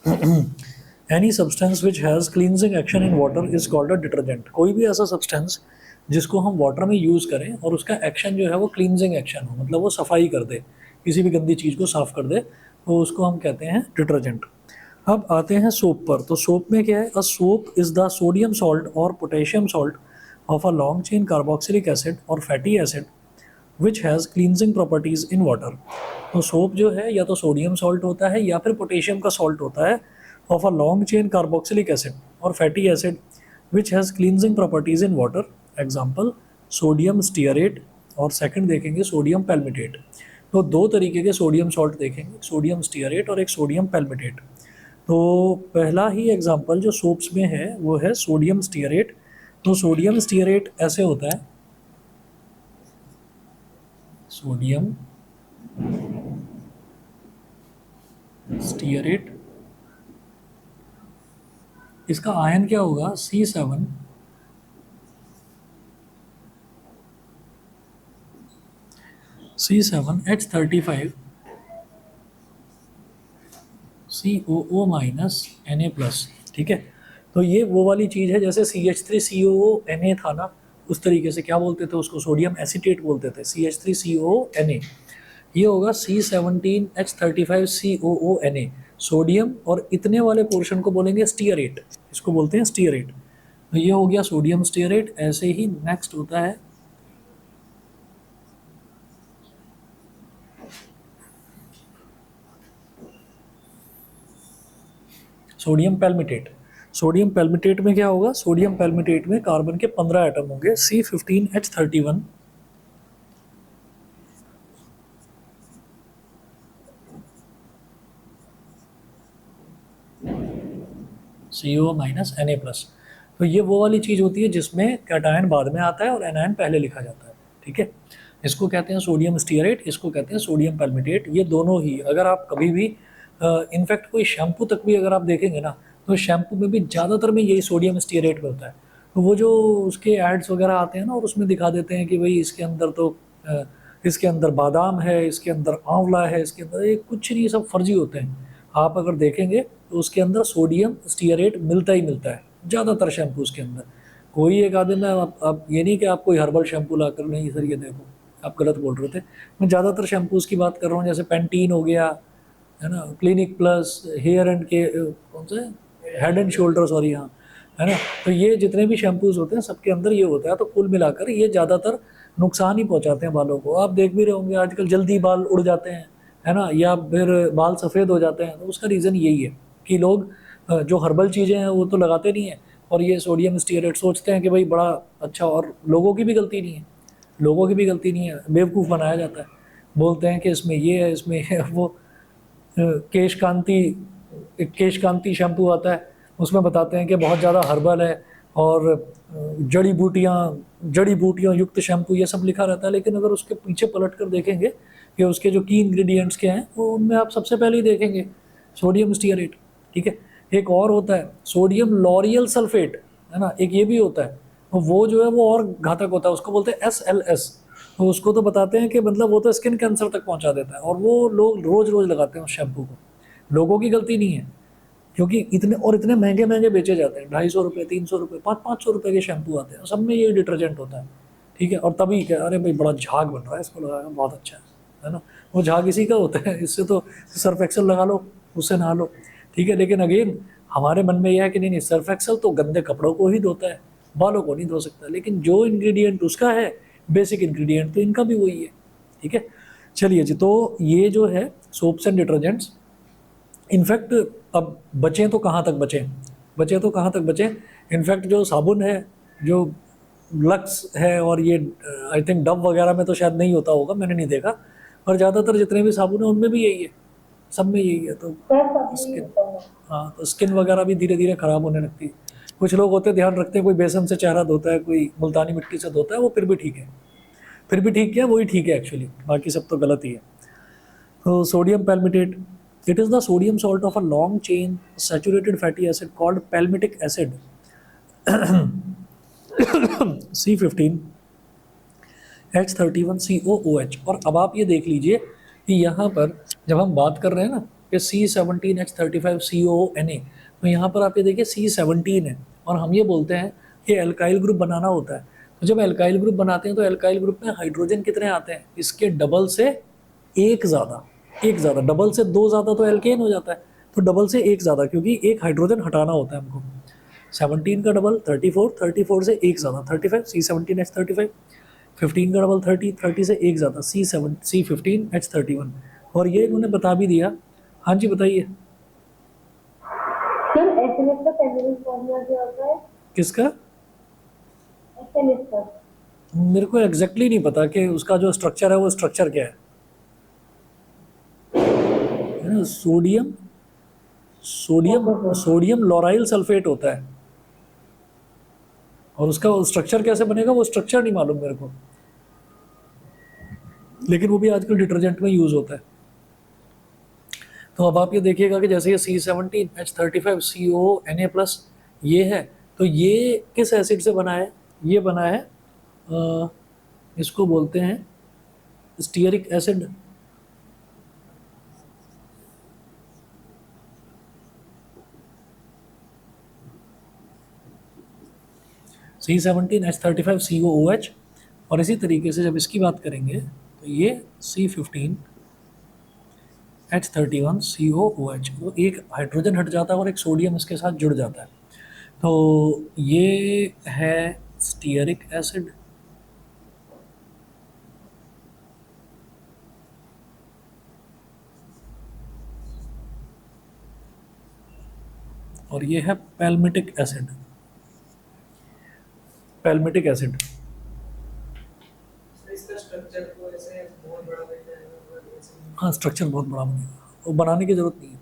Any substance which has cleansing action in water is called a detergent. कोई भी ऐसा substance जिसको हम वाटर में यूज़ करें और उसका एक्शन जो है वो क्लींजिंग एक्शन हो, मतलब वो सफाई कर दे, किसी भी गंदी चीज़ को साफ़ कर दे, तो उसको हम कहते हैं डिटर्जेंट। अब आते हैं सोप पर। तो सोप में क्या है, a soap is the sodium salt और potassium salt of a long chain carboxylic acid और fatty acid which has cleansing properties in water. तो सोप जो है या तो सोडियम सॉल्ट होता है या फिर पोटेशियम का सॉल्ट होता है, of a long chain carboxylic acid और fatty acid which has cleansing properties in water. Example sodium stearate, और सेकंड देखेंगे सोडियम पैल्मिटेट। तो दो तरीके के सोडियम सॉल्ट देखेंगे, सोडियम स्टीयरेट और एक सोडियम पैल्मिटेट। तो पहला ही एग्जाम्पल जो सोप्स में है वो है सोडियम स्टीयरेट। तो सोडियम स्टीयरेट ऐसे होता है, सोडियम स्टीयरेट, इसका आयन क्या होगा, C7 C7H35 COO minus Na plus. ठीक है, तो ये वो वाली चीज़ है जैसे CH3COO Na था ना, उस तरीके से क्या बोलते थे उसको, सोडियम एसीटेट बोलते थे, CH3COO Na। ये होगा C17H35COO Na, सोडियम, और इतने वाले पोर्शन को बोलेंगे स्टीयरेट, इसको बोलते हैं स्टीयरेट। तो ये हो गया सोडियम स्टीयरेट। ऐसे ही नेक्स्ट होता है सोडियम पैल्मिटेट। सोडियम पैल्मिटेट में क्या होगा, सोडियम पैल्मिटेट में कार्बन के 15 एटम होंगे, C15H31 CO minus Na plus. तो ये वो वाली चीज़ होती है जिसमें कैटायन बाद में आता है और एनायन पहले लिखा जाता है। ठीक है, इसको कहते हैं सोडियम स्टीयरेट, इसको कहते हैं सोडियम पैल्मिटेट। ये दोनों ही, अगर आप कभी भी इनफैक्ट कोई शैम्पू तक भी अगर आप देखेंगे ना, तो शैम्पू में भी ज़्यादातर में यही सोडियम स्टीयरेट में होता है। तो वो जो उसके एड्स वगैरह आते हैं ना, और उसमें दिखा देते हैं कि भाई इसके अंदर तो इसके अंदर बादाम है, इसके अंदर आंवला है, इसके अंदर, ये कुछ नहीं, सब फर्जी होते हैं। आप अगर देखेंगे तो उसके अंदर सोडियम स्टीयरेट मिलता ही मिलता है ज़्यादातर शैम्पूज़ के अंदर। कोई एक आदमी में आप ये नहीं कि आप कोई हर्बल शैम्पू ला कर, नहीं सर ये देखो आप गलत बोल रहे थे। मैं ज़्यादातर शैम्पूज़ की बात कर रहा हूँ, जैसे पेंटीन हो गया, है ना, क्लिनिक प्लस, हेयर एंड के कौन सा, हेड एंड शोल्डर, सॉरी, हाँ, है ना। तो ये जितने भी शैम्पूज़ होते हैं सबके अंदर ये होता है। तो कुल मिलाकर ये ज़्यादातर नुकसान ही पहुँचाते हैं बालों को। आप देख भी रहे होंगे आजकल जल्दी बाल उड़ जाते हैं, है ना, या फिर बाल सफ़ेद हो जाते हैं। तो उसका रीज़न यही है कि लोग जो हर्बल चीज़ें हैं वो तो लगाते नहीं हैं, और ये सोडियम स्टीयरेट सोचते हैं कि भाई बड़ा अच्छा, और लोगों की भी गलती नहीं है, लोगों की भी गलती नहीं है, बेवकूफ़ बनाया जाता है। बोलते हैं कि इसमें ये है, इसमें ये है। वो केश कांति, एक केश कांति शैम्पू आता है, उसमें बताते हैं कि बहुत ज़्यादा हर्बल है और जड़ी बूटियाँ युक्त शैम्पू, ये सब लिखा रहता है। लेकिन अगर उसके पीछे पलट कर देखेंगे कि उसके जो की इंग्रेडिएंट्स क्या हैं, वो उनमें आप सबसे पहले ही देखेंगे सोडियम स्टीयरेट। ठीक है, एक और होता है सोडियम लॉरियल सल्फेट, है ना, एक ये भी होता है। तो वो जो है वो और घातक होता है, उसको बोलते हैं SLS। तो उसको तो बताते हैं कि मतलब वो तो स्किन कैंसर तक पहुंचा देता है, और वो लोग रोज़ रोज़ लगाते हैं उस शैम्पू को। लोगों की गलती नहीं है, क्योंकि इतने महंगे महंगे बेचे जाते हैं, 250 रुपये, 300 रुपये, 500 रुपये के शैम्पू आते हैं, सब में ये डिटर्जेंट होता है। ठीक है, और तभी क्या, अरे भाई बड़ा झाग बन रहा है, इसको लगाया बहुत अच्छा है ना। वो झाग इसी का होता है, इससे तो सर्फ एक्सेल लगा लो, उससे नहा लो। ठीक है, लेकिन अगेन हमारे मन में यह है कि नहीं नहीं, सर्फ एक्सेल तो गंदे कपड़ों को ही धोता है, बालों को नहीं धो सकता। लेकिन जो इंग्रेडिएंट उसका है, बेसिक इंग्रेडिएंट, तो इनका भी वही है। ठीक है, चलिए जी, तो ये जो है सोप्स एंड डिटर्जेंट्स। इनफैक्ट अब बचें तो कहाँ तक बचें, बचें तो कहाँ तक बचें। इनफैक्ट जो साबुन है, जो लक्स है, और ये आई थिंक डव वगैरह में तो शायद नहीं होता होगा, मैंने नहीं देखा, पर ज़्यादातर जितने भी साबुन है उनमें भी यही है, सब में यही है। तो स्किन, हाँ, तो स्किन वगैरह भी धीरे धीरे ख़राब होने लगती है। कुछ लोग होते हैं ध्यान रखते हैं, कोई बेसन से चेहरा धोता है, कोई मुल्तानी मिट्टी से धोता है, वो फिर भी ठीक है, फिर भी ठीक है, वही ठीक है एक्चुअली, बाकी सब तो गलत ही है। तो sodium पैल्मिटेट, it is the sodium salt of a long chain saturated fatty acid called palmitic acid C15H31COOH। और अब आप ये देख लीजिए कि यहाँ पर जब हम बात कर रहे हैं ना कि C17H35CONA, तो यहाँ पर आप ये देखिए C17 है और हम ये बोलते हैं कि एल्काइल ग्रुप बनाना होता है। तो जब एल्काइल ग्रुप बनाते हैं तो एल्काइल ग्रुप में हाइड्रोजन कितने आते हैं, इसके डबल से एक ज़्यादा, डबल से दो ज़्यादा तो एल्केन हो जाता है, तो डबल से एक ज़्यादा, क्योंकि एक हाइड्रोजन हटाना होता है हमको। 17 का डबल 34, 34 से एक ज़्यादा 35, C17H35, 15 का डबल 30, 30 से एक ज़्यादा C15H31। और ये इन्होंने बता भी दिया। हाँ जी बताइए। सर एसएनएस का फेमिनिन फॉर्मूला क्या होता है? किसका? एसएनएस का। मेरे को एग्जैक्टली नहीं पता कि उसका जो स्ट्रक्चर है वो स्ट्रक्चर क्या है ना। सोडियम सोडियम लोराइल सल्फेट होता है, और उसका स्ट्रक्चर कैसे बनेगा वो स्ट्रक्चर नहीं मालूम मेरे को, लेकिन वो भी आजकल डिटर्जेंट में यूज़ होता है। तो अब आप ये देखिएगा कि जैसे ये C17H35CONA+, ये है, तो ये किस एसिड से बना है, ये बना है इसको बोलते हैं स्टीयरिक एसिड। C17H35COOH। और इसी तरीके से जब इसकी बात करेंगे तो ये C15H31COOH, वो एक हाइड्रोजन हट जाता है और एक सोडियम इसके साथ जुड़ जाता है, तो ये है स्टीयरिक एसिड। और ये है पैल्मिटिक एसिड। पैल्मिटिक एसिड इसका स्ट्रक्चर को ऐसे बहुत बड़ा बन जाएगा, हाँ स्ट्रक्चर बहुत बड़ा बनेगा, वो बनाने की जरूरत नहीं है।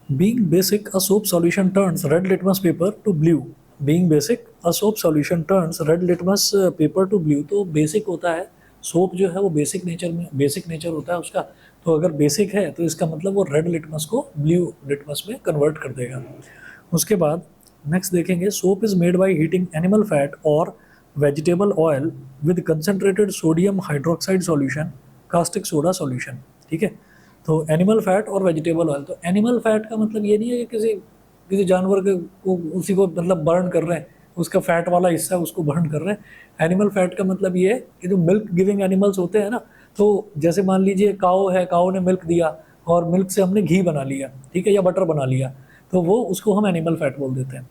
Being basic, a soap solution turns red litmus paper to blue. Being basic, a soap solution turns red litmus paper to blue. तो बेसिक होता है, सोप जो है वो बेसिक नेचर होता है उसका, तो अगर बेसिक है तो इसका मतलब वो रेड लिटमस को ब्लू लिटमस में कन्वर्ट कर देगा। उसके बाद नेक्स्ट देखेंगे, soap is made by heating animal fat और vegetable oil with concentrated sodium hydroxide solution, caustic soda solution. ठीक है, तो एनिमल फैट और वेजिटेबल ऑयल, तो एनिमल फैट का मतलब ये नहीं है कि किसी जानवर को उसी को मतलब बर्न कर रहे हैं, उसका फैट वाला हिस्सा उसको बर्न कर रहे हैं। एनिमल फैट का मतलब ये है कि जो मिल्क गिविंग एनिमल्स होते हैं ना, तो जैसे मान लीजिए काऊ है, काऊ ने मिल्क दिया और मिल्क से हमने घी बना लिया, ठीक है, या बटर बना लिया, तो वो उसको हम एनिमल फैट बोल देते हैं।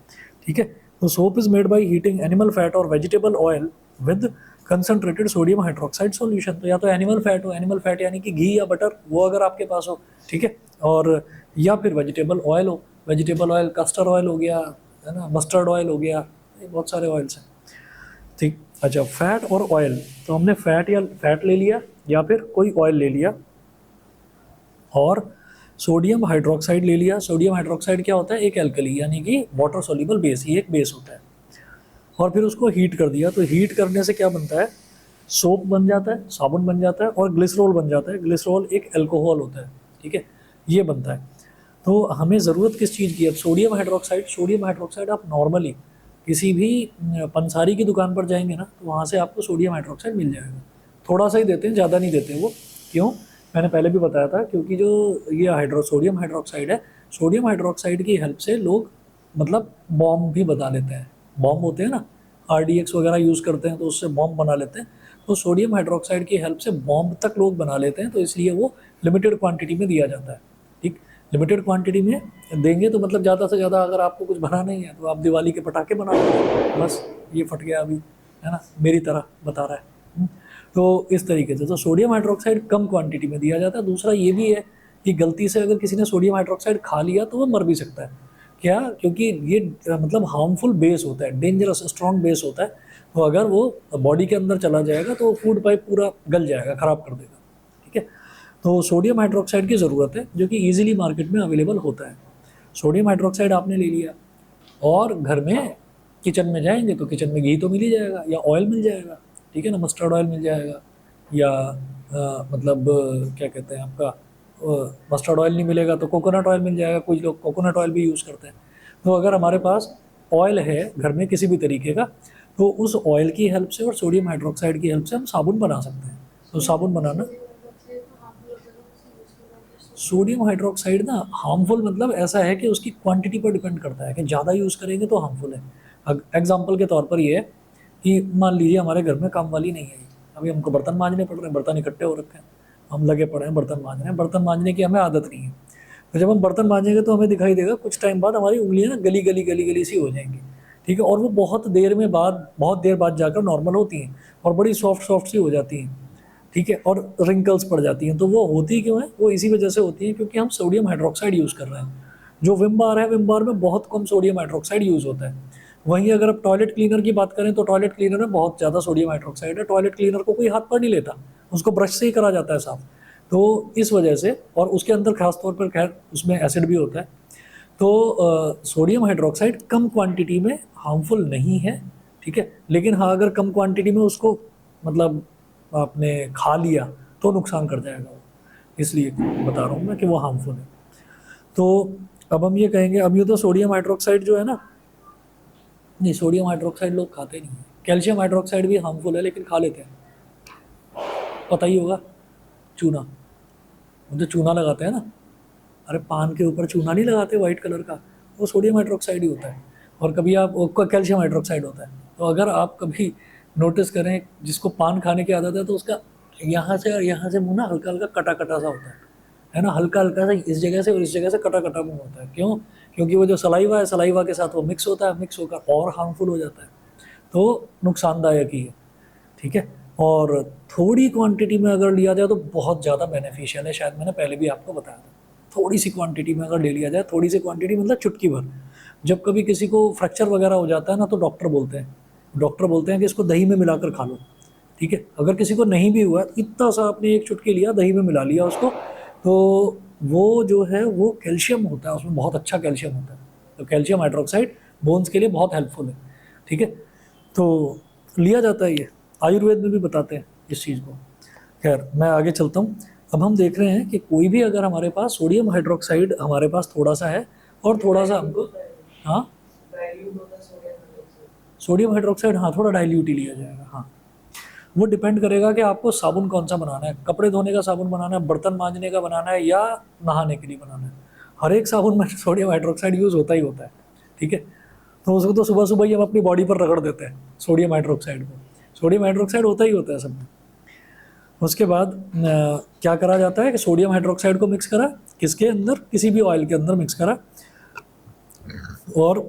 ठीक है, तो soap is made by heating animal fat और vegetable oil with concentrated sodium hydroxide solution. तो या तो एनिमल फैट हो, एनिमल फैट यानी कि घी या बटर, वो अगर आपके पास हो, ठीक है, और या फिर वेजिटेबल ऑयल हो, वेजिटेबल ऑयल कस्टर्ड ऑयल हो गया, है ना, मस्टर्ड ऑयल हो गया, बहुत सारे ऑयल्स हैं। ठीक, अच्छा, फैट और ऑयल, तो हमने फैट ले लिया या फिर कोई ऑयल ले लिया, और सोडियम हाइड्रोक्साइड ले लिया। सोडियम हाइड्रोक्साइड क्या होता है, एक एल्कली यानी कि वाटर सोल्यूबल बेस, ये एक बेस होता है, और फिर उसको हीट कर दिया। तो हीट करने से क्या बनता है, सोप बन जाता है, साबुन बन जाता है, और ग्लिसरॉल बन जाता है। ग्लिसरॉल एक अल्कोहल होता है, ठीक है, ये बनता है। तो हमें ज़रूरत किस चीज़ की है, सोडियम हाइड्रोक्साइड आप नॉर्मली किसी भी पंसारी की दुकान पर जाएंगे ना, तो वहाँ से आपको सोडियम हाइड्रोक्साइड मिल जाएगा। थोड़ा सा ही देते हैं, ज़्यादा नहीं देते वो। क्यों, मैंने पहले भी बताया था, क्योंकि जो ये सोडियम हाइड्रोक्साइड है, सोडियम हाइड्रोक्साइड की हेल्प से लोग मतलब बॉम्ब भी बना लेते हैं। बॉम्ब होते हैं ना, RDX वगैरह यूज़ करते हैं तो उससे बॉम्ब बना लेते हैं। तो सोडियम हाइड्रोक्साइड की हेल्प से बॉम्ब तक लोग बना लेते हैं, तो इसलिए वो लिमिटेड क्वांटिटी में दिया जाता है। ठीक, लिमिटेड क्वांटिटी में देंगे तो मतलब ज़्यादा से ज़्यादा अगर आपको कुछ बनाना ही है तो आप दिवाली के पटाखे बना लो, बस ये फट गया अभी, है ना, मेरी तरह बता रहा है। तो इस तरीके से तो सोडियम हाइड्रोक्साइड कम क्वांटिटी में दिया जाता है। दूसरा ये भी है कि गलती से अगर किसी ने सोडियम हाइड्रोक्साइड खा लिया तो वो मर भी सकता है। क्या, क्योंकि ये मतलब हार्मफुल बेस होता है, डेंजरस स्ट्रॉन्ग बेस होता है, तो अगर वो बॉडी के अंदर चला जाएगा तो फूड पाइप पूरा गल जाएगा, ख़राब कर देगा। ठीक है, तो सोडियम हाइड्रोक्साइड की ज़रूरत है, जो कि ईजिली मार्केट में अवेलेबल होता है। सोडियम हाइड्रोक्साइड आपने ले लिया, और घर में किचन में जाएंगे तो किचन में घी तो मिल ही जाएगा, या ऑयल मिल जाएगा, ठीक है ना, मस्टर्ड ऑयल मिल जाएगा, या क्या कहते हैं आपका, मस्टर्ड ऑयल नहीं मिलेगा तो कोकोनट ऑयल मिल जाएगा, कुछ लोग कोकोनट ऑयल भी यूज़ करते हैं। तो अगर हमारे पास ऑयल है घर में किसी भी तरीके का, तो उस ऑयल की हेल्प से और सोडियम हाइड्रोक्साइड की हेल्प से हम साबुन बना सकते हैं। तो साबुन बनाना, सोडियम हाइड्रोक्साइड ना हार्मफुल मतलब ऐसा है कि उसकी क्वांटिटी पर डिपेंड करता है कि ज़्यादा यूज़ करेंगे तो हार्मफुल है। एग्जाम्पल के तौर पर ये है कि मान लीजिए हमारे घर में काम वाली नहीं है, अभी हमको बर्तन मांजने पड़ रहे हैं, बर्तन इकट्ठे हो रखे हैं, हम लगे पड़े हैं बर्तन मांज रहे हैं, बर्तन मांजने की हमें आदत नहीं है। तो जब हम बर्तन मांजेंगे तो हमें दिखाई देगा कुछ टाइम बाद हमारी उंगलियां ना गली गली गली गली सी हो जाएंगी, ठीक है, और वो बहुत देर बाद जाकर नॉर्मल होती हैं और बड़ी सॉफ्ट सॉफ्ट सी हो जाती हैं, ठीक है, और रिंकल्स पड़ जाती हैं। तो वो होती क्यों है? वो इसी वजह से होती है क्योंकि हम सोडियम हाइड्रोक्साइड यूज़ कर रहे हैं। जो विम बार है, विम बार में बहुत कम सोडियम हाइड्रोक्साइड यूज़ होता है। वहीं अगर आप टॉयलेट क्लीनर की बात करें तो टॉयलेट क्लीनर में बहुत ज़्यादा सोडियम हाइड्रोक्साइड है। टॉयलेट क्लीनर को कोई हाथ पर नहीं लेता, उसको ब्रश से ही करा जाता है साफ। तो इस वजह से, और उसके अंदर खास तौर पर खैर उसमें एसिड भी होता है। तो सोडियम हाइड्रोक्साइड कम क्वांटिटी में हार्मफुल नहीं है, ठीक है, लेकिन हाँ अगर कम क्वांटिटी में उसको मतलब आपने खा लिया तो नुकसान कर जाएगा वो, इसलिए बता रहा हूँ मैं कि वो हार्मफुल है। तो अब हम ये कहेंगे, अब ये तो सोडियम हाइड्रोक्साइड जो है ना, नहीं सोडियम हाइड्रोक्साइड लोग खाते नहीं हैं। कैल्शियम हाइड्रोक्साइड भी हार्मफुल है लेकिन खा लेते हैं, पता ही होगा, चूना, वो जो चूना लगाते हैं ना, अरे पान के ऊपर चूना नहीं लगाते वाइट कलर का, वो सोडियम हाइड्रोक्साइड ही होता है। और कभी आप उसका कैल्शियम हाइड्रोक्साइड होता है। तो अगर आप कभी नोटिस करें जिसको पान खाने की आदत है तो उसका यहाँ से और यहाँ से मुंह ना हल्का हल्का कटा कटा सा होता है ना, हल्का हल्का सा इस जगह से और इस जगह से कटा कटा मुंह होता है। क्यों? क्योंकि वो जो सलाइवा है, सलाइवा के साथ वो मिक्स होता है, मिक्स होकर और हार्मफुल हो जाता है। तो नुकसानदायक ही है, ठीक है। और थोड़ी क्वांटिटी में अगर लिया जाए तो बहुत ज़्यादा बेनिफिशियल है, शायद मैंने पहले भी आपको बताया था। थोड़ी सी क्वांटिटी में अगर ले लिया जाए, थोड़ी सी क्वांटिटी मतलब चुटकी भर। जब कभी किसी को फ्रैक्चर वगैरह हो जाता है ना तो डॉक्टर बोलते हैं कि इसको दही में मिलाकर खा लो, ठीक है। अगर किसी को नहीं भी हुआ, इतना सा आपने एक चुटकी लिया, दही में मिला लिया उसको, तो वो जो है वो कैल्शियम होता है, उसमें बहुत अच्छा कैल्शियम होता है। तो कैल्शियम हाइड्रोक्साइड बोन्स के लिए बहुत हेल्पफुल है, ठीक है। तो लिया जाता है, ये आयुर्वेद में भी बताते हैं इस चीज़ को। खैर मैं आगे चलता हूँ। अब हम देख रहे हैं कि कोई भी अगर हमारे पास सोडियम हाइड्रोक्साइड हमारे पास थोड़ा सा है और थोड़ा सा हमको, हाँ डाइल्यूट होता है सोडियम हाइड्रोक्साइड। सोडियम हाइड्रोक्साइड, हाँ थोड़ा डाइल्यूट ही लिया जाएगा। हाँ वो डिपेंड करेगा कि आपको साबुन कौन सा बनाना है, कपड़े धोने का साबुन बनाना है, बर्तन मांजने का बनाना है, या नहाने के लिए बनाना है। हर एक साबुन में सोडियम हाइड्रोक्साइड यूज़ होता ही होता है, ठीक है। तो उसको तो सुबह सुबह ही हम अपनी बॉडी पर रगड़ देते हैं सोडियम हाइड्रोक्साइड को। सोडियम हाइड्रोक्साइड होता ही होता है सब में। उसके बाद क्या करा जाता है कि सोडियम हाइड्रोक्साइड को मिक्स करा किसके अंदर, किसी भी ऑयल के अंदर मिक्स करा और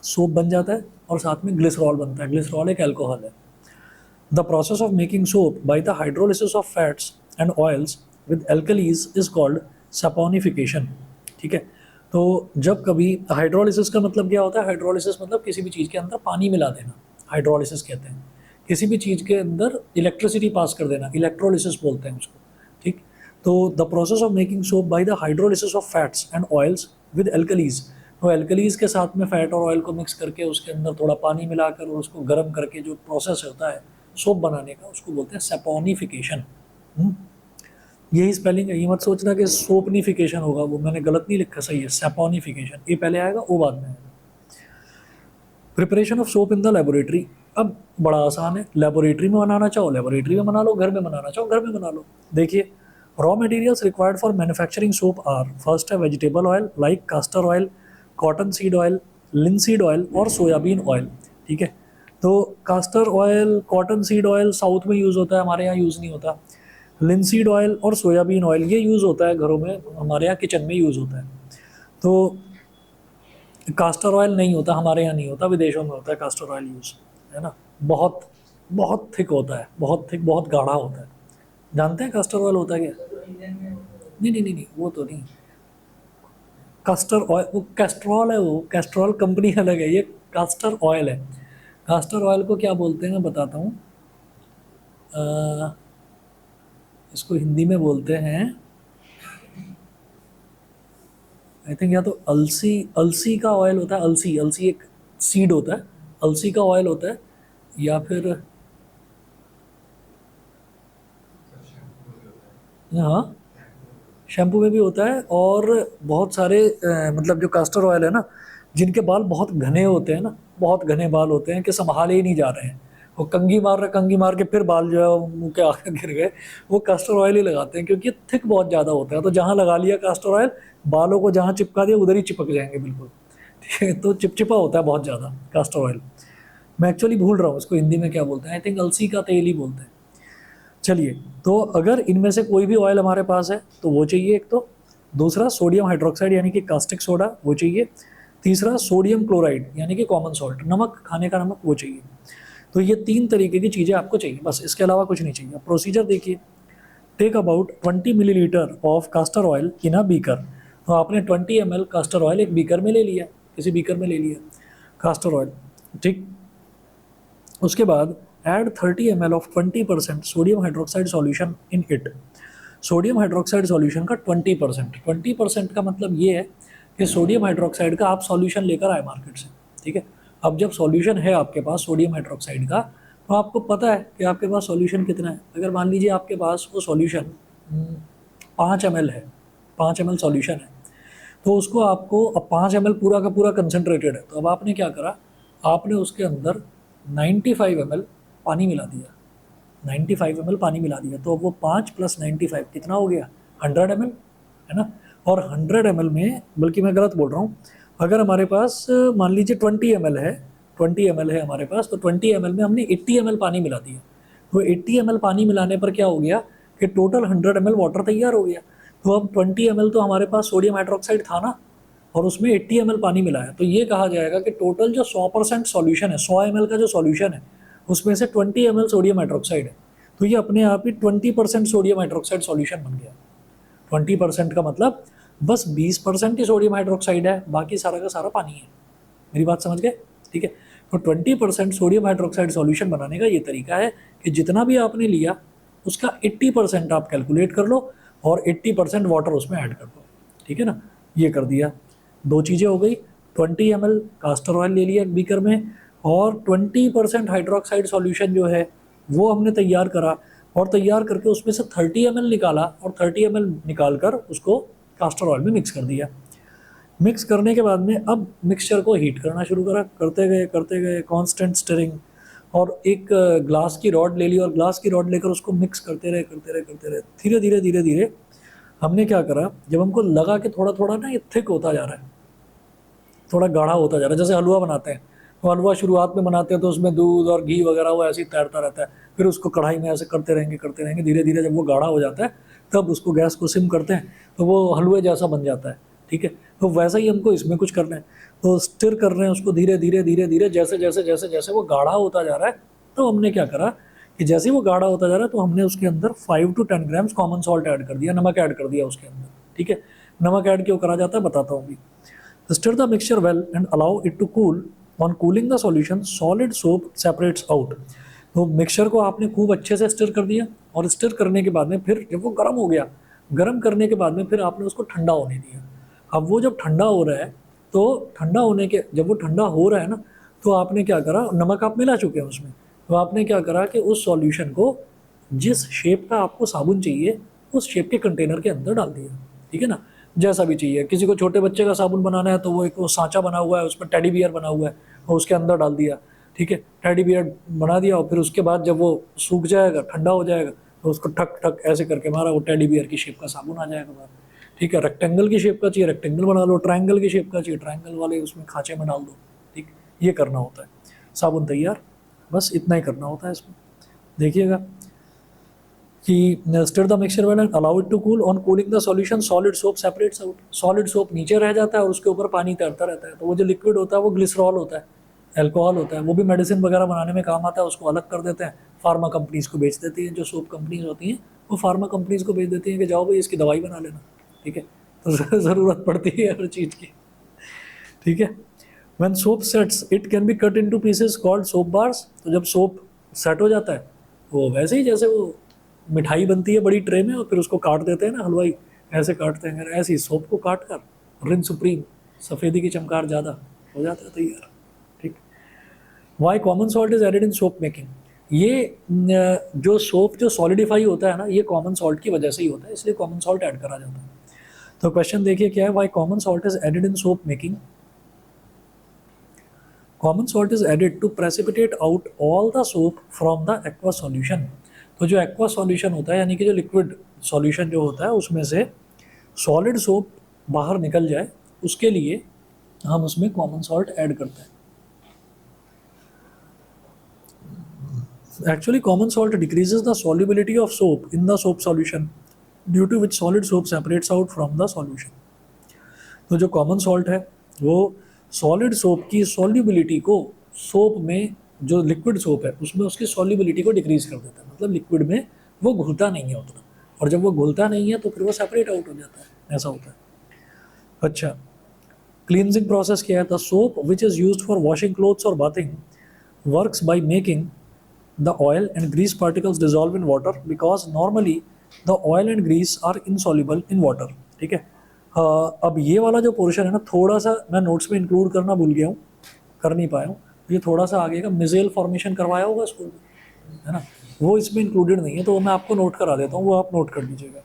सोप बन जाता है, और साथ में ग्लिसरॉल बनता है। ग्लिसरॉल एक अल्कोहल है। The process of making soap by the hydrolysis of fats and oils with alkalis is called saponification, ठीक है। तो जब कभी हाइड्रोलिसिस का मतलब क्या होता है? हाइड्रोलिसिस मतलब किसी भी चीज़ के अंदर पानी मिला देना, हाइड्रोलिसिस कहते हैं। किसी भी चीज़ के अंदर इलेक्ट्रिसिटी पास कर देना, इलेक्ट्रोलिसिस बोलते हैं उसको, ठीक। तो the process of making soap by the hydrolysis of fats and oils with alkalis, तो एल्कलीज के साथ में फैट और ऑयल को मिक्स करके उसके अंदर थोड़ा पानी मिलाकर और उसको गर्म करके जो प्रोसेस होता है सोप बनाने का, उसको बोलते हैं सपोनिफिकेशन। यही स्पेलिंग है, ये मत सोचना कि सोपनिफिकेशन होगा, वो मैंने गलत नहीं लिखा, सही है सपोनिफिकेशन। ए पहले आएगा, ओ बाद में आएगा। Preparation of soap in the laboratory, अब बड़ा आसान है। लेबोरेटरी में बनाना चाहो लेबोरेटरी में बना लो, घर में बनाना चाहो घर में बना लो। देखिए, raw materials required for manufacturing soap are, first है vegetable oil like castor oil, cotton seed oil, linseed oil और सोयाबीन ऑयल, ठीक है। तो castor oil, cotton seed oil south में यूज़ होता है, हमारे यहाँ यूज़ नहीं होता। लिनसीड ऑयल और सोयाबीन ऑयल ये यूज़ होता है घरों में, हमारे यहाँ किचन में यूज़ होता है। तो कास्टर ऑयल नहीं होता, हमारे यहाँ नहीं होता, विदेशों में होता है कास्टर ऑयल यूज़, है ना। बहुत बहुत थिक होता है, बहुत थिक, बहुत गाढ़ा होता है। जानते हैं कास्टर ऑयल होता है क्या? तो इंडियन में नहीं नहीं नहीं नहीं, वो तो नहीं। कास्टर ऑयल वो कैस्ट्रॉल है, वो कैस्ट्रॉल कंपनी अलग है, ये कास्टर ऑयल है। कास्टर ऑयल को क्या बोलते हैं मैं बताता हूँ। इसको हिंदी में बोलते हैं आई थिंक, या तो अलसी, अलसी का ऑयल होता है। अलसी, अलसी एक सीड होता है, अलसी का ऑयल होता है, या फिर हाँ शैम्पू में भी होता है। और बहुत सारे मतलब जो कास्टर ऑयल है ना, जिनके बाल बहुत घने होते हैं ना, बहुत घने बाल होते हैं कि संभाले ही नहीं जा रहे हैं, वो कंघी मार रहे, कंघी मार के फिर बाल जो है वो मुंह के आगे गिर गए, वो कास्टर ऑयल ही लगाते हैं क्योंकि थिक बहुत ज़्यादा होता है। तो जहाँ लगा लिया कास्टर ऑयल, बालों को जहाँ चिपका दिया उधर ही चिपक जाएंगे बिल्कुल, ठीक है। तो चिपचिपा होता है बहुत ज़्यादा कास्टर ऑयल। मैं एक्चुअली भूल रहा हूँ इसको हिंदी में क्या बोलते हैं, आई थिंक अलसी का तेल ही बोलते हैं। चलिए, तो अगर इनमें से कोई भी ऑयल हमारे पास है तो वो चाहिए एक तो, दूसरा सोडियम हाइड्रोक्साइड यानी कि कास्टिक सोडा वो चाहिए, तीसरा सोडियम क्लोराइड यानी कि कॉमन सॉल्ट, नमक, खाने का नमक, वो चाहिए। तो ये 3 तरीके की चीज़ें आपको चाहिए, बस इसके अलावा कुछ नहीं चाहिए। प्रोसीजर देखिए, take about 20 millilitre of castor oil in a beaker. तो आपने 20 ml कास्टर ऑयल एक बीकर में ले लिया, किसी बीकर में ले लिया कास्टर ऑयल, ठीक। उसके बाद add 30 ml of 20% sodium hydroxide solution in it. Sodium hydroxide solution का 20% का मतलब ये है कि सोडियम हाइड्रोक्साइड का आप सॉल्यूशन लेकर आए मार्केट से, ठीक है। अब जब सॉल्यूशन है आपके पास सोडियम हाइड्रोक्साइड का, तो आपको पता है कि आपके पास सॉल्यूशन कितना है। अगर मान लीजिए आपके पास वो सॉल्यूशन 5 ml है, 5 ml सॉल्यूशन है, तो उसको आपको, अब 5 ml पूरा का पूरा कंसनट्रेटेड है, तो अब आपने क्या करा, आपने उसके अंदर 95 ml पानी मिला दिया, 95 ml पानी मिला दिया। तो अब वो 5 + 95 कितना हो गया, 100 ml, है ना। और 100 ml में, बल्कि मैं गलत बोल रहा हूँ, अगर हमारे पास मान लीजिए 20 ml है, 20 ml है हमारे पास, तो 20 ml में हमने 80 ml पानी मिला दिया। तो 80 ml पानी मिलाने पर क्या हो गया कि टोटल 100 ml वाटर तैयार हो गया। तो अब 20 ml तो हमारे पास सोडियम हाइड्रोक्साइड था ना, और उसमें 80 ml पानी मिलाया, तो ये कहा जाएगा कि टोटल जो 100% सॉल्यूशन है, 100 ml का जो सॉल्यूशन है, उसमें से 20 ml सोडियम हाइड्रोक्साइड है। तो ये अपने आप ही 20% सोडियम हाइड्रोक्साइड सॉल्यूशन बन गया। 20% का मतलब बस 20% ही सोडियम हाइड्रोक्साइड है, बाकी सारा का सारा पानी है। मेरी बात समझ गए, ठीक है। तो 20% सोडियम हाइड्रोक्साइड सॉल्यूशन बनाने का ये तरीका है कि जितना भी आपने लिया उसका 80% आप कैलकुलेट कर लो और 80% वाटर उसमें ऐड कर दो, ठीक है ना। ये कर दिया, 2 चीज़ें हो गई, 20 ml कास्टर ऑयल ले लिया एक बीकर में, और 20% हाइड्रोक्साइड सॉल्यूशन जो है वो हमने तैयार करा, और तैयार करके उसमें से 30 ml निकाला, और 30 ml निकाल कर उसको कास्टर ऑयल में मिक्स कर दिया। मिक्स करने के बाद में अब मिक्सचर को हीट करना शुरू करा, करते गए कांस्टेंट स्टिरिंग, और एक ग्लास की रॉड ले ली, और ग्लास की रॉड लेकर उसको मिक्स करते रहे। धीरे धीरे हमने क्या करा, जब हमको लगा कि थोड़ा थोड़ा ना ये थिक होता जा रहा है, थोड़ा गाढ़ा होता जा रहा है, जैसे हलवा बनाते हैं, तो हलवा शुरुआत में बनाते हैं तो उसमें दूध और घी वगैरह वो ऐसे ही तैरता रहता है, फिर उसको कढ़ाई में ऐसे करते रहेंगे, धीरे धीरे जब वो गाढ़ा हो जाता है तब उसको गैस को सिम करते हैं, तो वो हलवे जैसा बन जाता है, ठीक है। तो वैसा ही हमको इसमें कुछ करना है, तो स्टिर कर रहे हैं उसको धीरे धीरे, जैसे वो गाढ़ा होता जा रहा है, तो हमने क्या करा कि जैसे ही वो गाढ़ा होता जा रहा है तो हमने उसके अंदर 5 to 10 grams common salt add कर दिया, नमक ऐड कर दिया उसके अंदर, ठीक है। नमक ऐड क्यों करा जाता है बताता हूँ अभी। Stir the mixture well and allow it to cool. On cooling the solution, solid soap separates out. तो मिक्सचर को आपने खूब अच्छे से स्टिर कर दिया, और स्टिर करने के बाद में फिर जब वो गर्म हो गया, गर्म करने के बाद में फिर आपने उसको ठंडा होने दिया। अब वो जब ठंडा हो रहा है, तो जब वो ठंडा हो रहा है ना, तो आपने क्या करा, नमक आप मिला चुके हैं उसमें, तो आपने क्या करा कि उस सॉल्यूशन को जिस शेप का आपको साबुन चाहिए उस शेप के कंटेनर के अंदर डाल दिया, ठीक है ना। जैसा भी चाहिए, किसी को छोटे बच्चे का साबुन बनाना है तो वो एक वो सांचा बना हुआ है, उसमें टेडी बियर बना हुआ है, और उसके अंदर डाल दिया, ठीक है। टेडी बियर बना दिया, और फिर उसके बाद जब वो सूख जाएगा, ठंडा हो जाएगा, तो उसको ठक ठक ऐसे करके मारा, वो टेडी बियर की शेप का साबुन आ जाएगा बाहर, ठीक है। रेक्टेंगल की शेप का चाहिए रेक्टेंगल बना लो, ट्रायंगल की शेप का चाहिए ट्रायंगल वाले उसमें खांचे में डाल दो, ठीक। ये करना होता है, साबुन तैयार, बस इतना ही करना होता है इसमें। देखिएगा कि stir the mixture well and allow it to cool. On cooling the solution solid soap separates out. Solid soap नीचे रह जाता है और उसके ऊपर पानी तैरता रहता है, तो वो जो लिक्विड होता है वो ग्लिसरॉल होता है, अल्कोहल होता है, वो भी मेडिसिन वगैरह बनाने में काम आता है, उसको अलग कर देते हैं, फार्मा कंपनीज़ को बेच देती हैं। जो सोप कंपनीज होती हैं वो फार्मा कंपनीज़ को बेच देती हैं कि जाओ भाई इसकी दवाई बना लेना, ठीक है। तो ज़रूरत पड़ती है हर चीज़ की, ठीक है। When soap sets it can be cut into pieces called soap bars. तो जब सोप सेट हो जाता है वो वैसे ही जैसे वो मिठाई बनती है बड़ी ट्रे में, और फिर उसको काट देते हैं ना हलवाई, ऐसे काटते हैं, ऐसे ही सोप को काट कर रिन सुप्रीम, सफ़ेदी की चमकार ज़्यादा, हो जाता है तैयार, ठीक। Why common salt is added in soap making. ये जो सोप जो सॉलिडिफाई होता है ना, ये कॉमन सॉल्ट की वजह से ही होता है, इसलिए कॉमन सॉल्ट ऐड करा जाता है। तो क्वेश्चन देखिए क्या है, why common salt is added in soap making. Common salt is added to precipitate out all the soap from the aqua solution. तो जो एक्वा सॉल्यूशन होता है यानी कि जो लिक्विड सॉल्यूशन जो होता है उसमें से सॉलिड सोप बाहर निकल जाए, उसके लिए हम उसमें कॉमन सॉल्ट ऐड करते हैं। Actually, common salt decreases the solubility of soap in the soap solution, due to which solid soap separates out from the solution. तो जो कॉमन सॉल्ट है वो सॉलिड सोप की सॉल्युबिलिटी को, सोप में जो लिक्विड सोप है उसमें उसकी सॉल्युबिलिटी को डिक्रीज कर देता है, मतलब लिक्विड में वो घुलता नहीं है उतना, और जब वो घुलता नहीं है तो फिर वो सेपरेट आउट हो जाता है, ऐसा होता है। अच्छा, क्लींजिंग प्रोसेस क्या है? The soap which is used for washing clothes और bathing works by making the oil and grease particles dissolve in water because normally the oil and grease are insoluble in water। ठीक है। अब ये वाला जो portion है ना, थोड़ा सा मैं नोट्स में इंक्लूड करना भूल गया हूँ, कर नहीं पाया हूँ। ये थोड़ा सा आगे का मिजेल फॉर्मेशन करवाया होगा स्कूल में, है ना, वो इसमें इंक्लूडेड नहीं है, तो वो मैं आपको नोट करा देता हूँ, वो आप नोट कर लीजिएगा।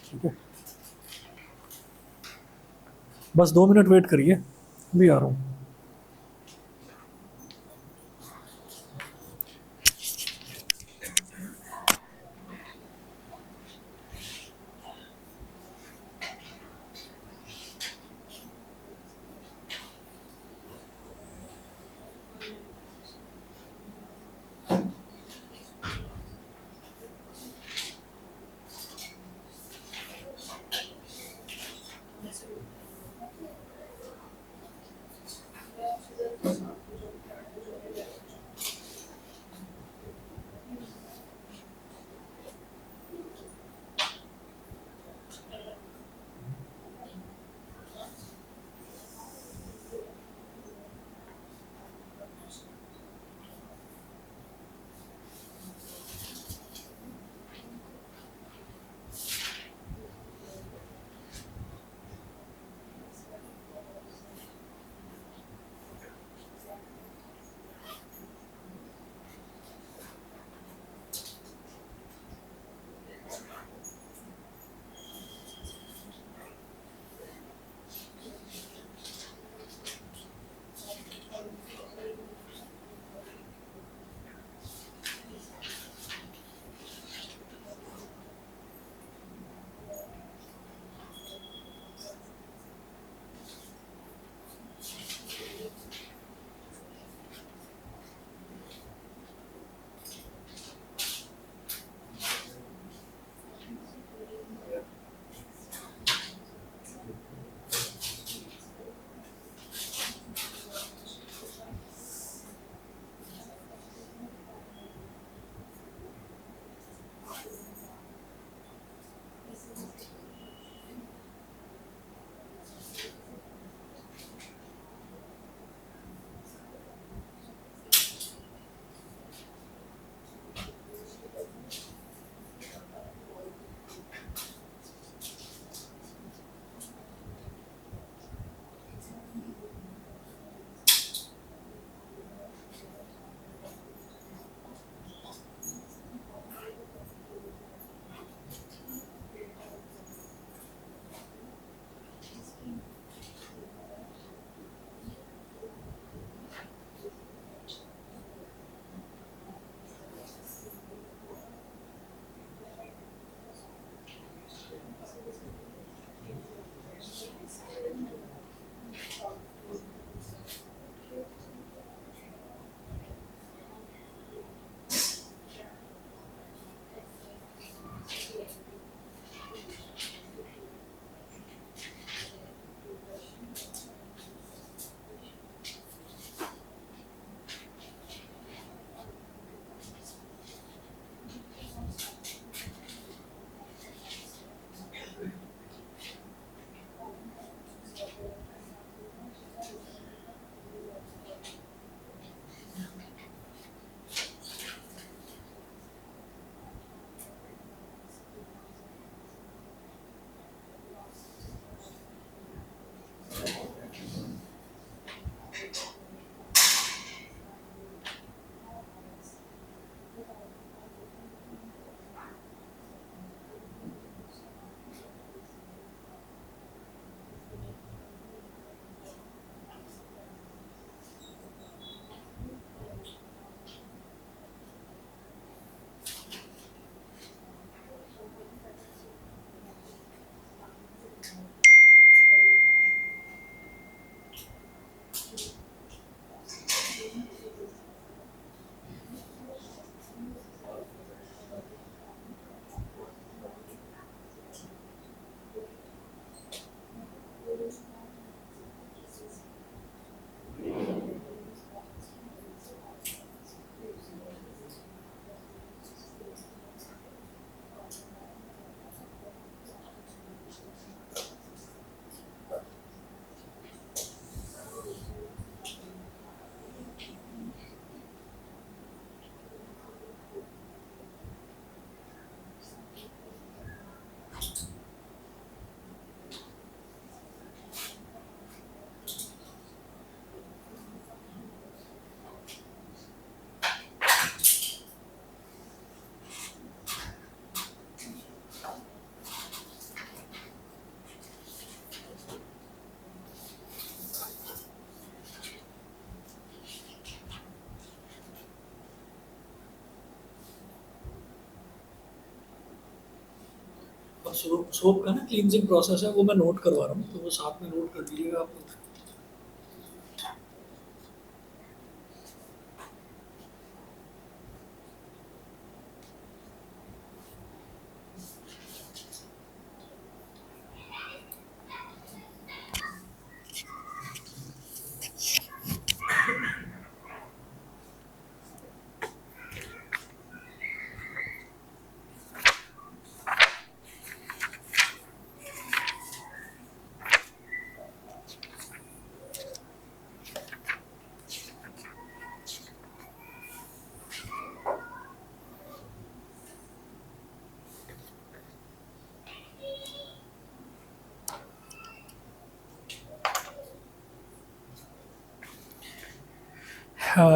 ठीक है, बस 2 मिनट वेट करिए, भी आ रहा हूँ। सोप का ना क्लींजिंग प्रोसेस है वो मैं नोट करवा रहा हूँ, तो वो साथ में नोट कर लीजिएगा आप लोग।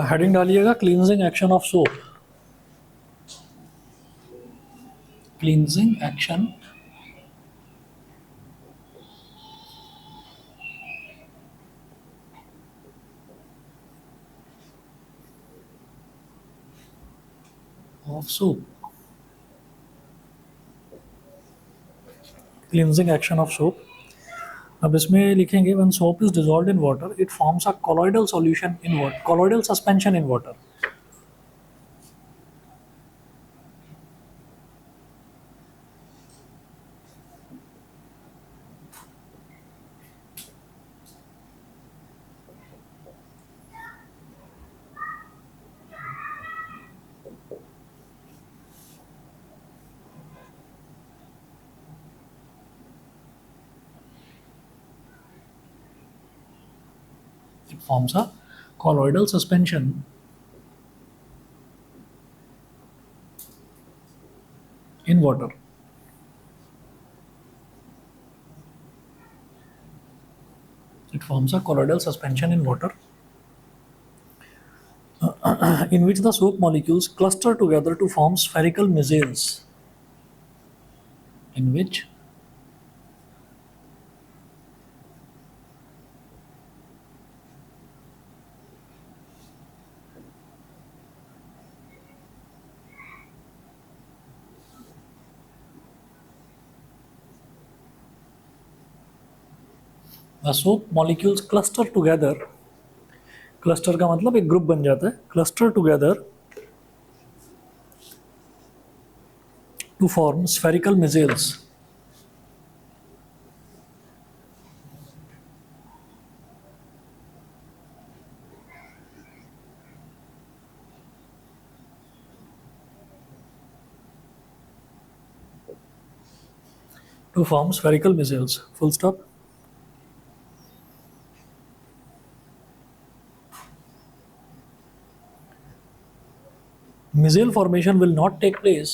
हेडिंग डालिएगा cleansing action of soap. Cleansing action of soap. Cleansing action of soap. अब इसमें लिखेंगे when soap is dissolved in water it forms a colloidal solution in water, colloidal suspension in water. It forms a colloidal suspension in water. It forms a colloidal suspension in water in which the soap molecules cluster together to form spherical micelles. In which the soap molecules cluster together, cluster का मतलब एक group बन जाता है, cluster together to form spherical micelles. To form spherical micelles, full stop. Micelle formation will not take place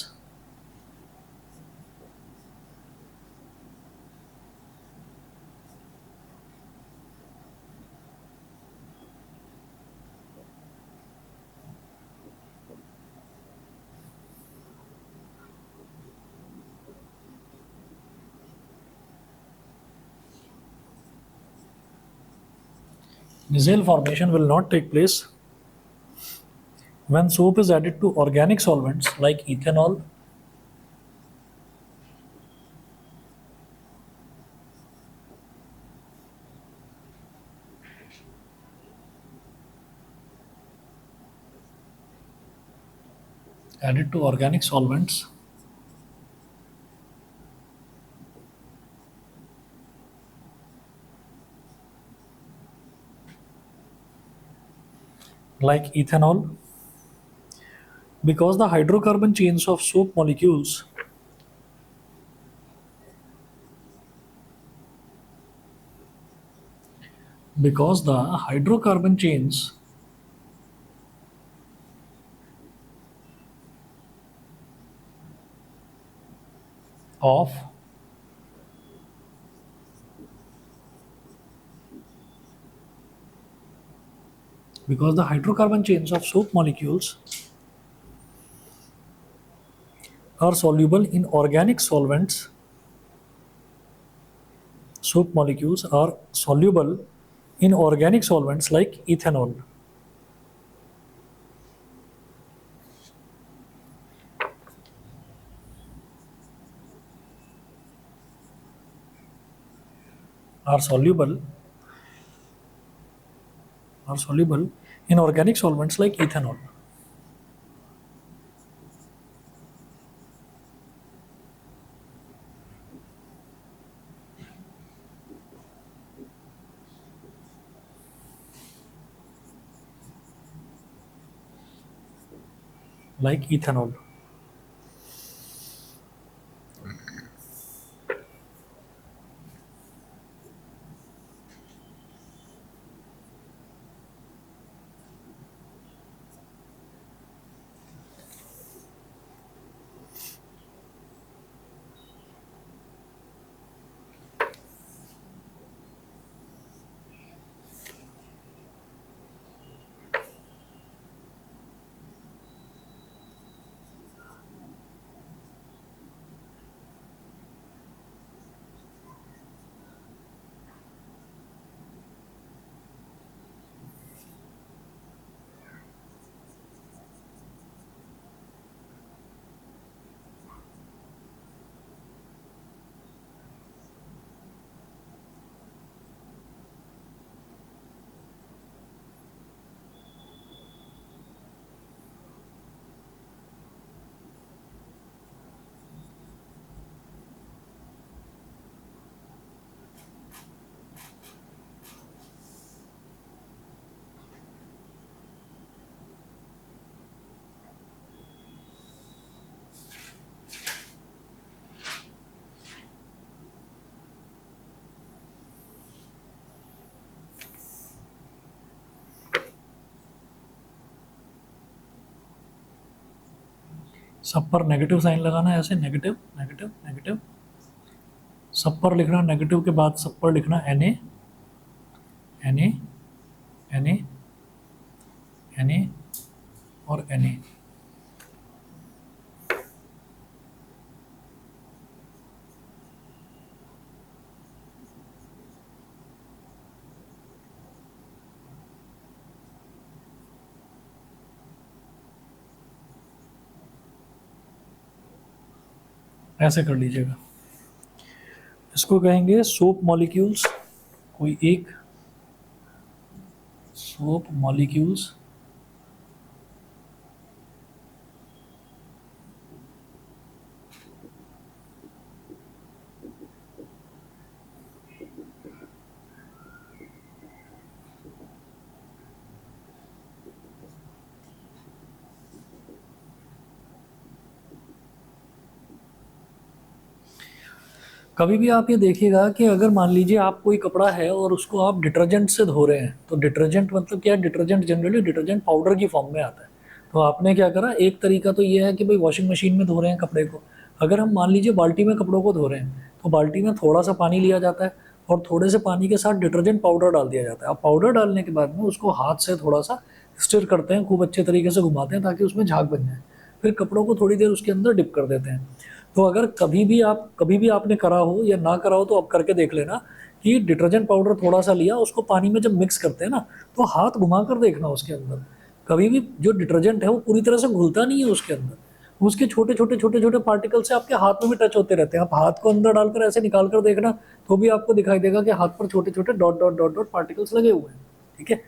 micelle formation will not take place when soap is added to organic solvents like ethanol, added to organic solvents like ethanol, because the hydrocarbon chains of soap molecules because the hydrocarbon chains of because the hydrocarbon chains of soap molecules are soluble in organic solvents. Soap molecules are soluble in organic solvents like ethanol. are soluble in organic solvents like ethanol. Like ethanol. सब पर negative sign लगाना है, ऐसे negative negative negative, सब पर लिखना negative के बाद सब पर लिखना Na Na Na Na और Na। ऐसे कर लीजिएगा। इसको कहेंगे सोप मॉलिक्यूल्स, कोई एक सोप मॉलिक्यूल्स कभी भी आप ये देखिएगा कि अगर मान लीजिए आप कोई कपड़ा है और उसको आप डिटर्जेंट से धो रहे हैं, तो डिटर्जेंट मतलब क्या है, डिटर्जेंट जनरली डिटर्जेंट पाउडर की फॉर्म में आता है। तो आपने क्या करा, एक तरीका तो ये है कि भाई वॉशिंग मशीन में धो रहे हैं कपड़े को, अगर हम मान लीजिए बाल्टी में कपड़ों को धो रहे हैं तो बाल्टी में थोड़ा सा पानी लिया जाता है और थोड़े से पानी के साथ डिटर्जेंट पाउडर डाल दिया जाता है। अब पाउडर डालने के बाद में उसको हाथ से थोड़ा सा स्टिर करते हैं, खूब अच्छे तरीके से घुमाते हैं ताकि उसमें झाग बन जाए, फिर कपड़ों को थोड़ी देर उसके अंदर डिप कर देते हैं। तो अगर कभी भी आपने करा हो या ना करा हो तो आप करके देख लेना कि डिटर्जेंट पाउडर थोड़ा सा लिया, उसको पानी में जब मिक्स करते हैं ना तो हाथ घुमा कर देखना उसके अंदर, कभी भी जो डिटर्जेंट है वो पूरी तरह से घुलता नहीं है उसके अंदर, उसके छोटे छोटे पार्टिकल से आपके हाथ में भी टच होते रहते हैं। आप हाथ को अंदर डालकर ऐसे निकाल कर देखना तो भी आपको दिखाई देगा कि हाथ पर छोटे छोटे dot dot dot dot particles लगे हुए हैं। ठीक है,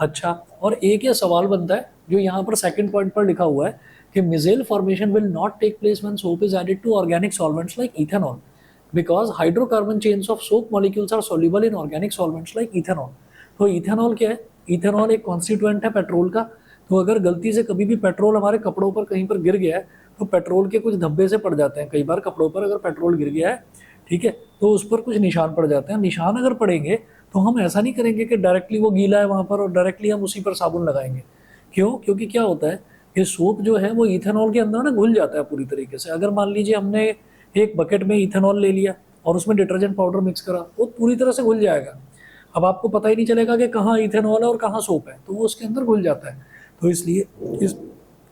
अच्छा, और एक ये सवाल बनता है जो यहाँ पर सेकंड पॉइंट पर लिखा हुआ है कि micelle formation will not take place when soap is added to organic solvents like ethanol because hydrocarbon chains of soap molecules are soluble in organic solvents like ethanol. तो इथेनॉल क्या है, ethanol एक constituent है petrol का। तो अगर गलती से कभी भी पेट्रोल हमारे कपड़ों पर कहीं पर गिर गया है तो पेट्रोल के कुछ धब्बे से पड़ जाते हैं, कई बार कपड़ों पर अगर पेट्रोल गिर गया है, ठीक है, तो उस पर कुछ निशान पड़ जाते हैं। निशान अगर पड़ेंगे तो हम ऐसा नहीं करेंगे कि डायरेक्टली वो गीला है वहाँ पर और डायरेक्टली हम उसी पर साबुन लगाएंगे। क्यों? क्योंकि क्या होता है, ये सोप जो है वो इथेनॉल के अंदर ना घुल जाता है पूरी तरीके से। अगर मान लीजिए हमने एक बकेट में इथेनॉल ले लिया और उसमें डिटर्जेंट पाउडर मिक्स करा, वो पूरी तरह से घुल जाएगा। अब आपको पता ही नहीं चलेगा कि कहाँ इथेनॉल है और कहाँ सोप है, तो वो उसके अंदर घुल जाता है। तो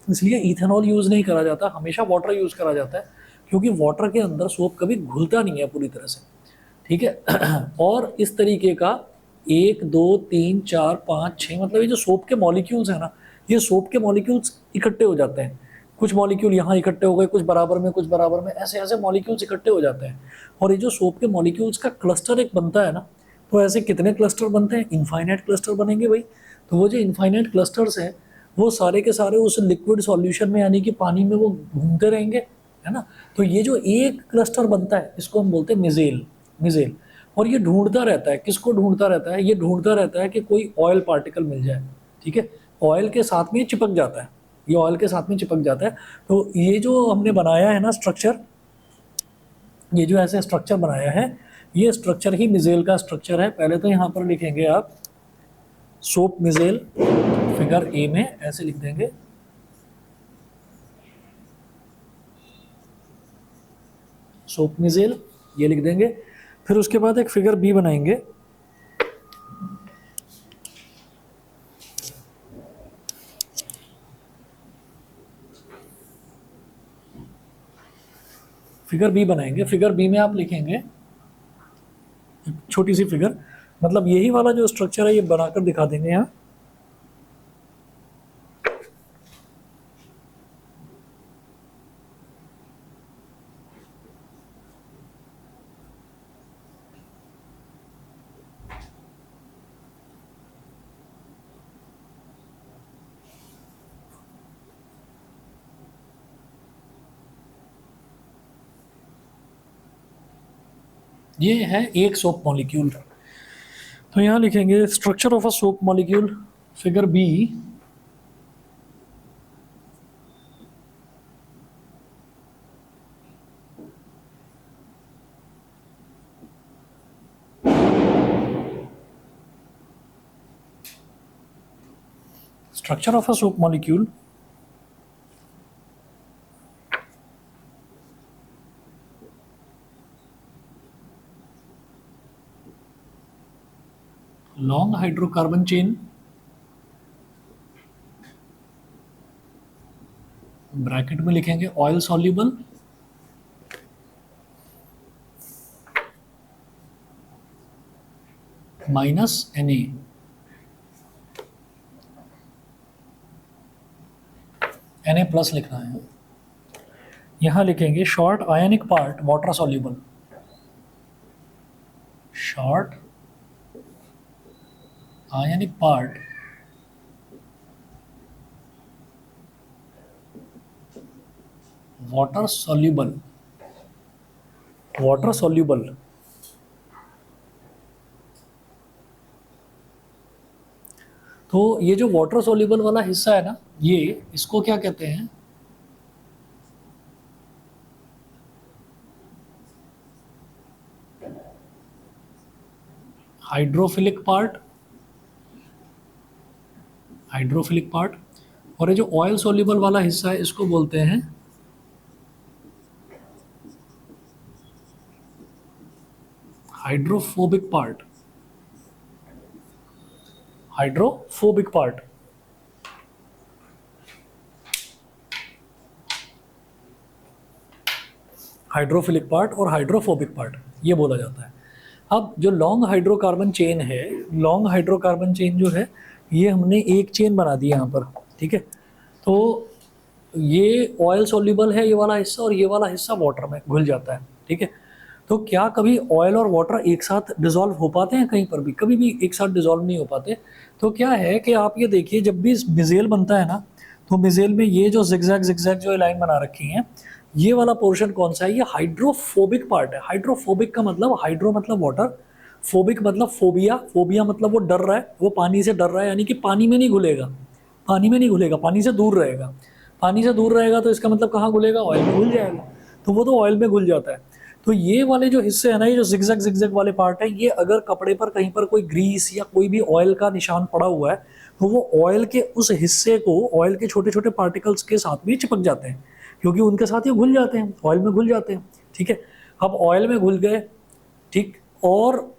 इसलिए इथेनॉल यूज़ नहीं करा जाता, हमेशा वाटर यूज़ करा जाता है, क्योंकि वाटर के अंदर सोप कभी घुलता नहीं है पूरी तरह से। ठीक है और इस तरीके का 1 2 3 4 5 6 मतलब ये जो सोप के मॉलिक्यूल्स हैं ना, ये सोप के मॉलिक्यूल्स इकट्ठे हो जाते हैं। कुछ मॉलिक्यूल यहाँ इकट्ठे हो गए, कुछ बराबर में, ऐसे ऐसे मॉलिक्यूल्स इकट्ठे हो जाते हैं। और ये जो सोप के मॉलिक्यूल्स का क्लस्टर एक बनता है ना, तो ऐसे कितने क्लस्टर बनते हैं? इनफाइनाइट क्लस्टर बनेंगे भाई। तो वो जो इनफाइनाइट क्लस्टर्स हैं वो सारे के सारे उस लिक्विड सॉल्यूशन में यानी कि पानी में वो घूमते रहेंगे, है ना। तो ये जो एक क्लस्टर बनता है इसको हम बोलते हैं मिजेल, मिजेल। और ये ढूंढता रहता है, किसको ढूंढता रहता है? ये ढूंढता रहता है कि कोई ऑयल पार्टिकल मिल जाए, ठीक है। ऑयल के साथ में ये चिपक जाता है, ये ऑयल के साथ में चिपक जाता है। तो ये जो हमने बनाया है ना स्ट्रक्चर, ये जो ऐसे स्ट्रक्चर बनाया है, ये स्ट्रक्चर ही मिजेल का स्ट्रक्चर है। पहले तो यहाँ पर लिखेंगे आप सोप मिजेल, फिगर ए में ऐसे लिख देंगे, सोप मिजेल, ये लिख देंगे। फिर उसके बाद एक फिगर बी बनाएंगे, फिगर बी बनाएंगे। फिगर बी में आप लिखेंगे छोटी सी फिगर, मतलब यही वाला जो स्ट्रक्चर है ये बनाकर दिखा देंगे यहाँ। ये है एक सोप मॉलिक्यूल। तो यहाँ लिखेंगे structure of a soap molecule, figure B. Structure of a soap molecule, long hydrocarbon chain, bracket में लिखेंगे oil soluble, minus Na, Na plus लिखना है। यहां लिखेंगे short ionic part water soluble, short ionic part water soluble, water soluble. तो ये जो water soluble वाला हिस्सा है ना, ये इसको क्या कहते हैं? Hydrophilic part, hydrophilic part. और ये जो ऑयल सॉल्युबल वाला हिस्सा है इसको बोलते हैं hydrophobic part, hydrophobic part. Hydrophilic part और हाइड्रोफोबिक पार्ट ये बोला जाता है। अब जो लॉन्ग हाइड्रोकार्बन चेन है, लॉन्ग हाइड्रोकार्बन चेन जो है ये हमने एक चेन बना दी यहाँ पर, ठीक है। तो ये ऑयल सॉल्युबल है ये वाला हिस्सा, और ये वाला हिस्सा वाटर में घुल जाता है, ठीक है। तो क्या कभी ऑयल और वाटर एक साथ डिसॉल्व हो पाते हैं? कहीं पर भी कभी भी एक साथ डिसॉल्व नहीं हो पाते। तो क्या है कि आप ये देखिए, जब भी मिजेल बनता है ना, तो मिजेल में ये जो जिगजैग जिगजैग जो लाइन बना रखी है, ये वाला पोर्शन कौन सा है? ये हाइड्रोफोबिक पार्ट है। हाइड्रोफोबिक का मतलब, हाइड्रो मतलब वाटर, फोबिक मतलब फोबिया, फोबिया मतलब वो डर रहा है, वो पानी से डर रहा है, यानी कि पानी में नहीं घुलेगा, पानी में नहीं घुलेगा, पानी से दूर रहेगा। पानी से दूर रहेगा तो इसका मतलब कहाँ घुलेगा? ऑयल में घुल जाएगा। तो वो तो ऑयल में घुल जाता है। तो ये वाले जो हिस्से हैं ना, ये जो जिगजैग जिगजैग वाले पार्ट है, ये अगर कपड़े पर कहीं पर कोई ग्रीस या कोई भी ऑयल का निशान पड़ा हुआ है, तो वो ऑयल के उस हिस्से को ऑयल के छोटे छोटे पार्टिकल्स के साथ भी चिपक जाते हैं, क्योंकि उनके साथ ये घुल जाते हैं, ऑयल में घुल जाते हैं, ठीक है। अब ऑयल में घुल गए, ठीक, और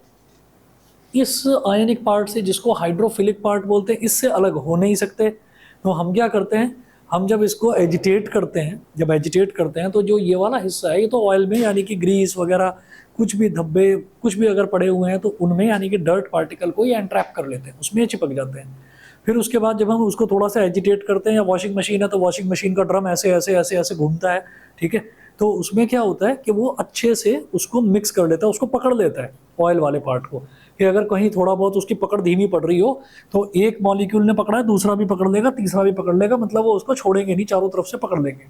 इस आयनिक पार्ट से, जिसको हाइड्रोफिलिक पार्ट बोलते हैं, इससे अलग हो नहीं सकते। तो हम क्या करते हैं, हम जब इसको एजिटेट करते हैं, जब एजिटेट करते हैं तो जो ये वाला हिस्सा है ये तो ऑयल में, यानी कि ग्रीस वगैरह कुछ भी धब्बे कुछ भी अगर पड़े हुए हैं तो उनमें, यानी कि डर्ट पार्टिकल को ये एंट्रैप कर लेते हैं, उसमें चिपक जाते हैं। फिर उसके बाद जब हम उसको थोड़ा सा एजिटेट करते हैं, या वॉशिंग मशीन है तो वॉशिंग मशीन का ड्रम ऐसे ऐसे ऐसे ऐसे घूमता है, ठीक है। तो उसमें क्या होता है कि वो अच्छे से उसको मिक्स कर लेता है, उसको पकड़ लेता है ऑयल वाले पार्ट को। कि अगर कहीं थोड़ा बहुत उसकी पकड़ धीमी पड़ रही हो तो एक मॉलिक्यूल ने पकड़ा है, दूसरा भी पकड़ लेगा, तीसरा भी पकड़ लेगा, मतलब वो उसको छोड़ेंगे नहीं, चारों तरफ से पकड़ लेंगे।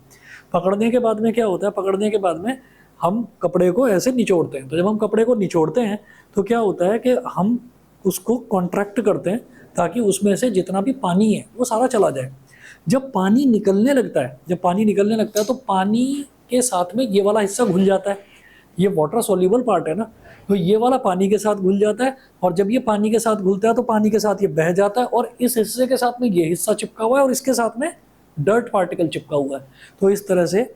पकड़ने के बाद में क्या होता है, पकड़ने के बाद में हम कपड़े को ऐसे निचोड़ते हैं। तो जब हम कपड़े को निचोड़ते हैं तो क्या होता है कि हम उसको कॉन्ट्रैक्ट करते हैं ताकि उसमें से जितना भी पानी है वो सारा चला जाए। जब पानी निकलने लगता है, जब पानी निकलने लगता है तो पानी के साथ में ये वाला हिस्सा घुल जाता है, ये वाटर सोल्यूबल पार्ट है ना, तो ये वाला पानी के साथ घुल जाता है, और जब ये पानी के साथ घुलता है तो पानी के साथ ये बह जाता है, और इस हिस्से के साथ में ये हिस्सा चिपका हुआ है और इसके साथ में डर्ट पार्टिकल चिपका हुआ है। तो इस तरह से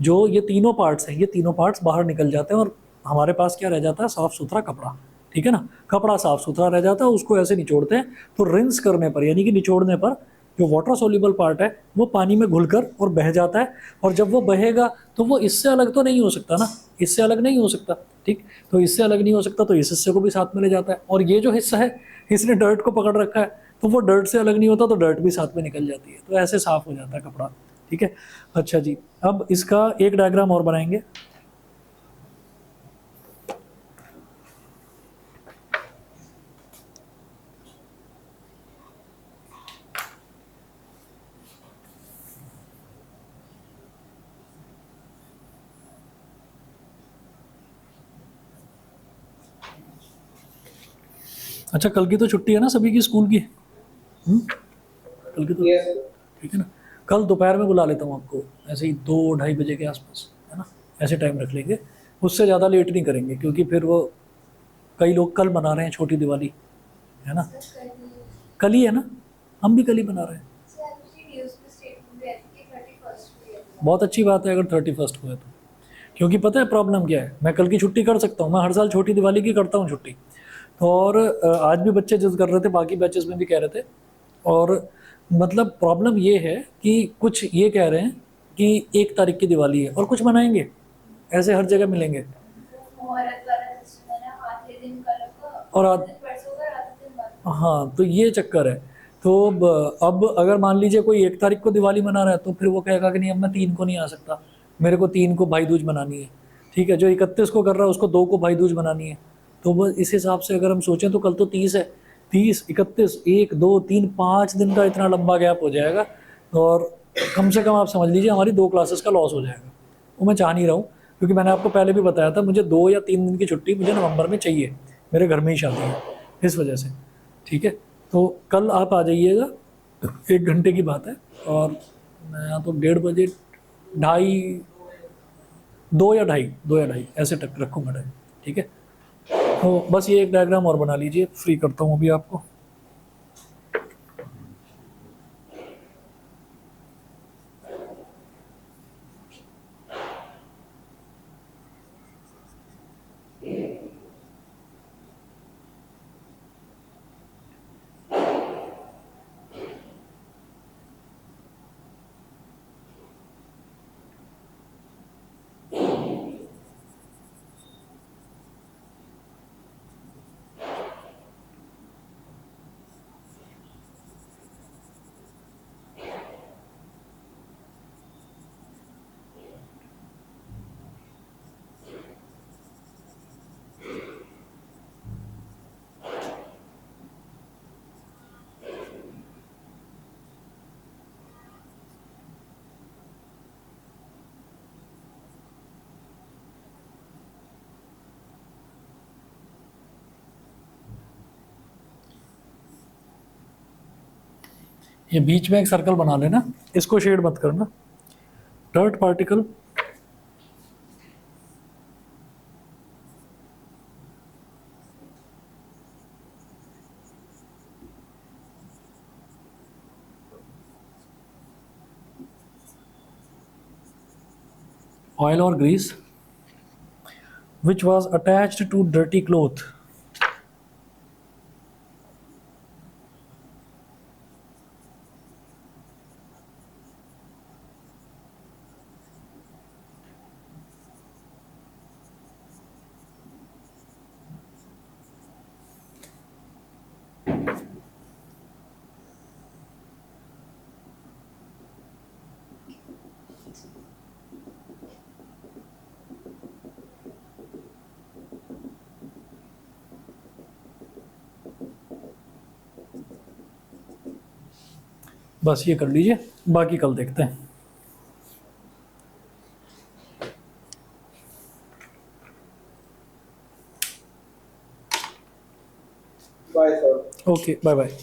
जो ये तीनों पार्ट्स हैं, ये तीनों पार्ट्स बाहर निकल जाते हैं और हमारे पास क्या रह जाता है, साफ़ सुथरा कपड़ा। ठीक है ना, कपड़ा साफ़ सुथरा रह जाता है, उसको ऐसे निचोड़ते हैं। तो रिंस करने पर यानी कि निचोड़ने पर जो वाटर सोल्यूबल पार्ट है वो पानी में घुलकर और बह जाता है, और जब वो बहेगा तो वो इससे अलग तो नहीं हो सकता ना, इससे अलग नहीं हो सकता। ठीक, तो इससे अलग नहीं हो सकता तो इस हिस्से को भी साथ में ले जाता है, और ये जो हिस्सा है इसने डर्ट को पकड़ रखा है तो वो डर्ट से अलग नहीं होता, तो डर्ट भी साथ में निकल जाती है, तो ऐसे साफ हो जाता है कपड़ा। ठीक है, अच्छा जी, अब इसका एक डायग्राम और बनाएंगे। अच्छा, कल की तो छुट्टी है ना सभी की स्कूल की? कल की तो Yes. ठीक है ना, कल दोपहर में बुला लेता हूँ आपको, ऐसे ही 2-2:30 बजे के आसपास, है ना, ऐसे टाइम रख लेंगे, उससे ज़्यादा लेट नहीं करेंगे, क्योंकि फिर वो कई लोग कल मना रहे हैं छोटी दिवाली, है ना, कल ही है ना, हम भी कल ही मना रहे हैं। बहुत अच्छी बात है अगर 31 को है तो, क्योंकि पता है प्रॉब्लम क्या है, मैं कल की छुट्टी कर सकता हूँ, मैं हर साल छोटी दिवाली की करता हूँ छुट्टी। तो और आज भी बच्चे जिद कर रहे थे, बाकी बैचेस में भी कह रहे थे, और मतलब प्रॉब्लम ये है कि कुछ ये कह रहे हैं कि 1 तारीख की दिवाली है और कुछ मनाएंगे, ऐसे हर जगह मिलेंगे, और हाँ, तो ये चक्कर है। तो अब अगर मान लीजिए कोई 1 तारीख को दिवाली मना रहा है तो फिर वो कहेगा कि नहीं, अब मैं 3 को नहीं आ सकता, मेरे को 3 को भाई दूज मनानी है। ठीक है, जो 31 को कर रहा है उसको 2 को भाई दूज मनानी है। तो वो इस हिसाब से अगर हम सोचें तो कल तो 30 है, 30, 31, 1, 2, 3, 5 दिन का इतना लंबा गैप हो जाएगा, और कम से कम आप समझ लीजिए हमारी 2 क्लासेस का लॉस हो जाएगा। वो मैं चाह नहीं रहा हूँ, क्योंकि मैंने आपको पहले भी बताया था मुझे 2 या 3 दिन की छुट्टी मुझे नवंबर में चाहिए, मेरे घर में ही शादी है, इस वजह से। ठीक है, तो कल आप आ जाइएगा, 1 घंटे की बात है, और मैं यहाँ तो 1:30 बजे, ढाई, 2 या ढाई ऐसे तक रखूँगा टाइम। ठीक है, तो बस ये एक डायग्राम और बना लीजिए, फ्री करता हूँ अभी आपको। ये बीच में एक सर्कल बना लेना, इसको शेड मत करना, dirt particle oil or grease which was attached to dirty cloth बस ये कर लीजिए, बाकी कल देखते हैं। Bye sir. Okay, bye bye.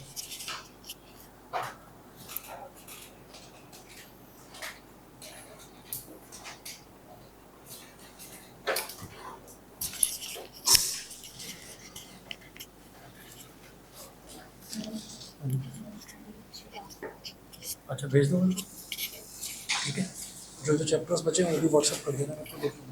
अच्छा भेज दो उनको, ठीक है। जो जो चैप्टर्स बचे हैं वो भी व्हाट्सएप कर देना मेरे को, देख लूँगा।